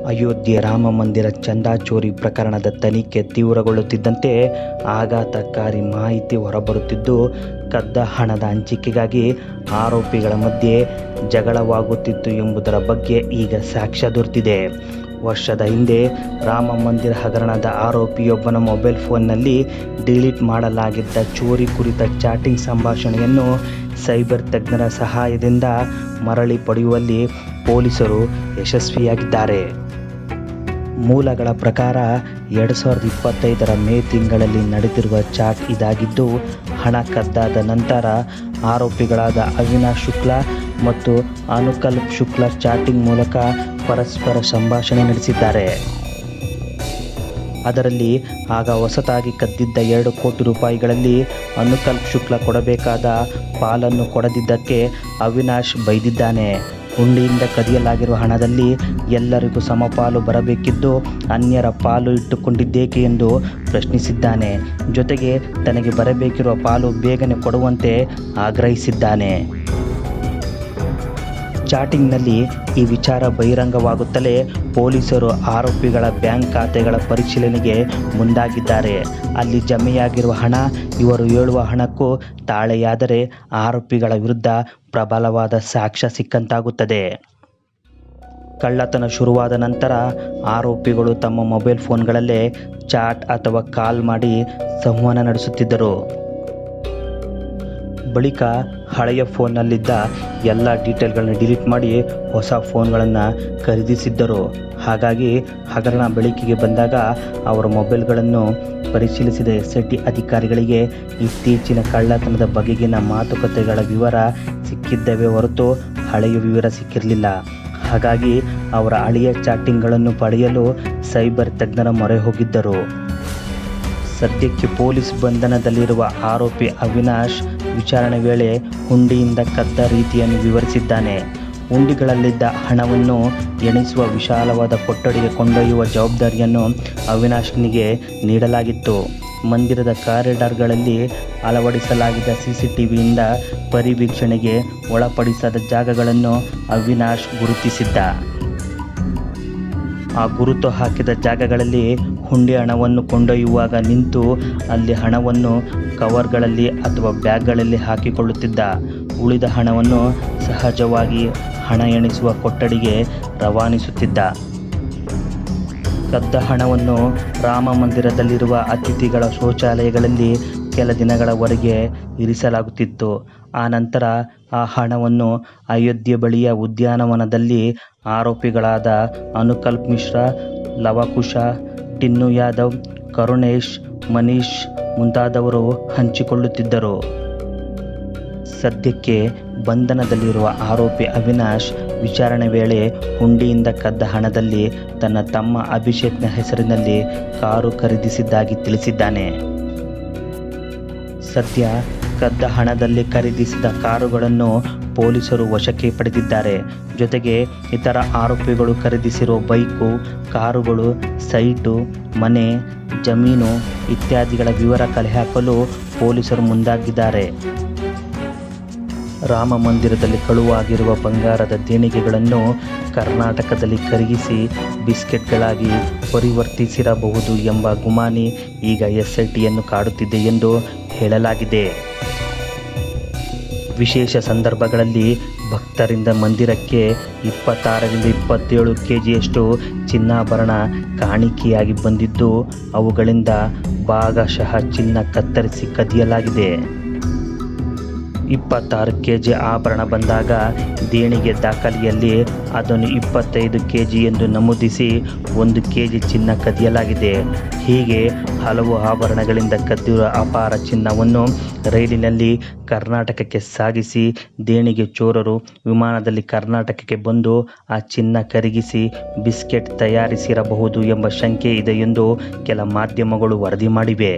ಅಯೋಧ್ಯೆ ರಾಮ ಮಂದಿರ ಚಂದಾ ಚೋರಿ ಪ್ರಕರಣದ ತನಿಖೆ ತೀವ್ರಗೊಳ್ಳುತ್ತಿದ್ದಂತೆ ಆಘಾತಕಾರಿ ಮಾಹಿತಿ ಹೊರಬರುತ್ತಿದ್ದು, ಕದ್ದ ಹಣದ ಹಂಚಿಕೆಗಾಗಿ ಆರೋಪಿಗಳ ಮಧ್ಯೆ ಜಗಳವಾಗುತ್ತಿತ್ತು ಎಂಬುದರ ಬಗ್ಗೆ ಈಗ ಸಾಕ್ಷ್ಯ ದೊರೆತಿದೆ. ವರ್ಷದ ಹಿಂದೆ ರಾಮ ಮಂದಿರ ಹಗರಣದ ಆರೋಪಿಯೊಬ್ಬನ ಮೊಬೈಲ್ ಫೋನ್ನಲ್ಲಿ ಡಿಲೀಟ್ ಮಾಡಲಾಗಿದ್ದ ಚೋರಿ ಕುರಿತ ಚಾಟಿಂಗ್ ಸಂಭಾಷಣೆಯನ್ನು ಸೈಬರ್ ತಜ್ಞರ ಸಹಾಯದಿಂದ ಮರಳಿ ಪಡೆಯುವಲ್ಲಿ ಪೊಲೀಸರು ಯಶಸ್ವಿಯಾಗಿದ್ದಾರೆ. ಮೂಲಗಳ ಪ್ರಕಾರ 2025ರ ಮೇ ತಿಂಗಳಲ್ಲಿ ನಡೆದಿರುವ ಚಾಟ್ ಇದಾಗಿದ್ದು, ಹಣ ಕದ್ದಾದ ನಂತರ ಆರೋಪಿಗಳಾದ ಅವಿನಾಶ್ ಶುಕ್ಲಾ ಮತ್ತು ಅನುಕಲ್ಪ್ ಶುಕ್ಲಾ ಚಾಟಿಂಗ್ ಮೂಲಕ ಪರಸ್ಪರ ಸಂಭಾಷಣೆ ನಡೆಸಿದ್ದಾರೆ. ಅದರಲ್ಲಿ ಆಗ ಹೊಸತಾಗಿ ಕದ್ದಿದ್ದ 2 ಕೋಟಿ ರೂಪಾಯಿಗಳಲ್ಲಿ ಅನುಕಲ್ಪ್ ಶುಕ್ಲಾ ಕೊಡಬೇಕಾದ ಪಾಲನ್ನು ಕೊಡದಿದ್ದಕ್ಕೆ ಅವಿನಾಶ್ ಬೈದಿದ್ದಾನೆ. ಹುಂಡಿಯಿಂದ ಕದಿಯಲಾಗಿರುವ ಹಣದಲ್ಲಿ ಎಲ್ಲರಿಗೂ ಸಮಪಾಲು ಬರಬೇಕಿದ್ದು, ಅನ್ಯರ ಪಾಲು ಇಟ್ಟುಕೊಂಡಿದ್ದೇಕೆ ಎಂದು ಪ್ರಶ್ನಿಸಿದ್ದಾನೆ. ಜೊತೆಗೆ ತನಗೆ ಬರಬೇಕಿರುವ ಪಾಲು ಬೇಗನೆ ಕೊಡುವಂತೆ ಆಗ್ರಹಿಸಿದ್ದಾನೆ. ಚಾಟಿಂಗ್ನಲ್ಲಿ ಈ ವಿಚಾರ ಬಹಿರಂಗವಾಗುತ್ತಲೇ ಪೊಲೀಸರು ಆರೋಪಿಗಳ ಬ್ಯಾಂಕ್ ಖಾತೆಗಳ ಪರಿಶೀಲನೆಗೆ ಮುಂದಾಗಿದ್ದಾರೆ. ಅಲ್ಲಿ ಜಮೆಯಾಗಿರುವ ಹಣ ಇವರು ಹೇಳುವ ಹಣಕ್ಕೂ ತಾಳೆಯಾದರೆ ಆರೋಪಿಗಳ ವಿರುದ್ಧ ಪ್ರಬಲವಾದ ಸಾಕ್ಷ್ಯ ಸಿಕ್ಕಂತಾಗುತ್ತದೆ. ಕಳ್ಳತನ ಶುರುವಾದ ನಂತರ ಆರೋಪಿಗಳು ತಮ್ಮ ಮೊಬೈಲ್ ಫೋನ್ಗಳಲ್ಲೇ ಚಾಟ್ ಅಥವಾ ಕಾಲ್ ಮಾಡಿ ಸಂವಹನ ನಡೆಸುತ್ತಿದ್ದರು. ಬಳಿಕ ಹಳೆಯ ಫೋನ್ನಲ್ಲಿದ್ದ ಎಲ್ಲ ಡೀಟೇಲ್ಗಳನ್ನು ಡಿಲೀಟ್ ಮಾಡಿ ಹೊಸ ಫೋನ್ಗಳನ್ನು ಖರೀದಿಸಿದ್ದರು. ಹಾಗಾಗಿ ಹಗರಣ ಬೆಳಕಿಗೆ ಬಂದಾಗ ಅವರ ಮೊಬೈಲ್ಗಳನ್ನು ಪರಿಶೀಲಿಸಿದ ಎಸ್ಐಟಿ ಅಧಿಕಾರಿಗಳಿಗೆ ಇತ್ತೀಚಿನ ಕಳ್ಳತನದ ಬಗೆಗಿನ ಮಾತುಕತೆಗಳ ವಿವರ ಸಿಕ್ಕಿದ್ದವೇ ಹೊರತು ಹಳೆಯ ವಿವರ ಸಿಕ್ಕಿರಲಿಲ್ಲ. ಹಾಗಾಗಿ ಅವರ ಹಳೆಯ ಚಾಟಿಂಗ್ಗಳನ್ನು ಪಡೆಯಲು ಸೈಬರ್ ತಜ್ಞರ ಮೊರೆ ಹೋಗಿದ್ದರು. ಸದ್ಯಕ್ಕೆ ಪೊಲೀಸ್ ಬಂಧನದಲ್ಲಿರುವ ಆರೋಪಿ ಅವಿನಾಶ್ ವಿಚಾರಣೆ ವೇಳೆ ಹುಂಡಿಯಿಂದ ಕದ್ದ ರೀತಿಯನ್ನು ವಿವರಿಸಿದ್ದಾನೆ. ಹುಂಡಿಗಳಲ್ಲಿದ್ದ ಹಣವನ್ನು ಎಣಿಸುವ ವಿಶಾಲವಾದ ಕೊಠಡಿಗೆ ಕೊಂಡೊಯ್ಯುವ ಜವಾಬ್ದಾರಿಯನ್ನು ಅವಿನಾಶ್ನಿಗೆ ನೀಡಲಾಗಿತ್ತು. ಮಂದಿರದ ಕಾರಿಡಾರ್ಗಳಲ್ಲಿ ಅಳವಡಿಸಲಾಗಿದ್ದ CCTVಯಿಂದ ಪರಿವೀಕ್ಷಣೆಗೆ ಒಳಪಡಿಸದ ಜಾಗಗಳನ್ನು ಅವಿನಾಶ್ ಗುರುತಿಸಿದ್ದ. ಆ ಗುರುತು ಹಾಕಿದ ಜಾಗಗಳಲ್ಲಿ ಹುಂಡಿ ಹಣವನ್ನು ಕೊಂಡೊಯ್ಯುವಾಗ ನಿಂತು ಅಲ್ಲಿ ಹಣವನ್ನು ಕವರ್ಗಳಲ್ಲಿ ಅಥವಾ ಬ್ಯಾಗ್ಗಳಲ್ಲಿ ಹಾಕಿಕೊಳ್ಳುತ್ತಿದ್ದ. ಉಳಿದ ಹಣವನ್ನು ಸಹಜವಾಗಿ ಹಣ ಎಣಿಸುವ ಕೊಠಡಿಗೆ ರವಾನಿಸುತ್ತಿದ್ದ. ಕದ್ದ ಹಣವನ್ನು ರಾಮ ಮಂದಿರದಲ್ಲಿರುವ ಅತಿಥಿಗಳ ಶೌಚಾಲಯಗಳಲ್ಲಿ ಕೆಲ ದಿನಗಳವರೆಗೆ ಇರಿಸಲಾಗುತ್ತಿತ್ತು. ಆ ನಂತರ ಆ ಹಣವನ್ನು ಅಯೋಧ್ಯೆ ಬಳಿಯ ಉದ್ಯಾನವನದಲ್ಲಿ ಆರೋಪಿಗಳಾದ ಅನುಕಲ್ಪ್ ಮಿಶ್ರಾ, ಲವಕುಶ, ಟಿನ್ನು ಯಾದವ್, ಕರುಣೇಶ್, ಮನೀಶ್ ಮುಂತಾದವರು ಹಂಚಿಕೊಳ್ಳುತ್ತಿದ್ದರು. ಸದ್ಯಕ್ಕೆ ಬಂಧನದಲ್ಲಿರುವ ಆರೋಪಿ ಅವಿನಾಶ್ ವಿಚಾರಣೆ ವೇಳೆ ಹುಂಡಿಯಿಂದ ಕದ್ದ ಹಣದಲ್ಲಿ ತನ್ನ ತಮ್ಮ ಅಭಿಷೇಕ್ನ ಹೆಸರಿನಲ್ಲಿ ಕಾರು ಖರೀದಿಸಿದ್ದಾಗಿ ತಿಳಿಸಿದ್ದಾನೆ. ಸದ್ಯ ಕದ್ದ ಹಣದಲ್ಲಿ ಖರೀದಿಸಿದ ಕಾರುಗಳನ್ನು ಪೊಲೀಸರು ವಶಕ್ಕೆ ಪಡೆದಿದ್ದಾರೆ. ಜೊತೆಗೆ ಇತರ ಆರೋಪಿಗಳು ಖರೀದಿಸಿರುವ ಬೈಕು, ಕಾರುಗಳು, ಸೈಟು, ಮನೆ, ಜಮೀನು ಇತ್ಯಾದಿಗಳ ವಿವರ ಕಲೆ ಹಾಕಲು ಪೊಲೀಸರು ಮುಂದಾಗಿದ್ದಾರೆ. ರಾಮ ಮಂದಿರದಲ್ಲಿ ಕಳುವಾಗಿರುವ ಬಂಗಾರದ ದೇಣಿಗೆಗಳನ್ನು ಕರ್ನಾಟಕದಲ್ಲಿ ಕರಗಿಸಿ ಬಿಸ್ಕೆಟ್ಗಳಾಗಿ ಪರಿವರ್ತಿಸಿರಬಹುದು ಎಂಬ ಗುಮಾನಿ ಈಗ SITಯನ್ನು ಕಾಡುತ್ತಿದೆ ಎಂದು ಹೇಳಲಾಗಿದೆ. ವಿಶೇಷ ಸಂದರ್ಭಗಳಲ್ಲಿ ಭಕ್ತರಿಂದ ಮಂದಿರಕ್ಕೆ 26ರಿಂದ 27 kgಯಷ್ಟು ಚಿನ್ನಾಭರಣ ಕಾಣಿಕೆಯಾಗಿ ಬಂದಿದ್ದು, ಅವುಗಳಿಂದ ಭಾಗಶಃ ಚಿನ್ನ ಕತ್ತರಿಸಿ ಕದಿಯಲಾಗಿದೆ. 26 kg ಆಭರಣ ಬಂದಾಗ ದೇಣಿಗೆ ದಾಖಲೆಯಲ್ಲಿ ಅದನ್ನು 25 kg ಎಂದು ನಮೂದಿಸಿ 1 kg ಚಿನ್ನ ಕದಿಯಲಾಗಿದೆ. ಹೀಗೆ ಹಲವು ಆಭರಣಗಳಿಂದ ಕದ್ದಿರುವ ಅಪಾರ ಚಿನ್ನವನ್ನು ರೈಲಿನಲ್ಲಿ ಕರ್ನಾಟಕಕ್ಕೆ ಸಾಗಿಸಿ ದೇಣಿಗೆ ಚೋರರು ವಿಮಾನದಲ್ಲಿ ಕರ್ನಾಟಕಕ್ಕೆ ಬಂದು ಆ ಚಿನ್ನ ಕರಗಿಸಿ ಬಿಸ್ಕೆಟ್ ತಯಾರಿಸಿರಬಹುದು ಎಂಬ ಶಂಕೆ ಇದೆ ಎಂದು ಕೆಲ ಮಾಧ್ಯಮಗಳು ವರದಿ ಮಾಡಿವೆ.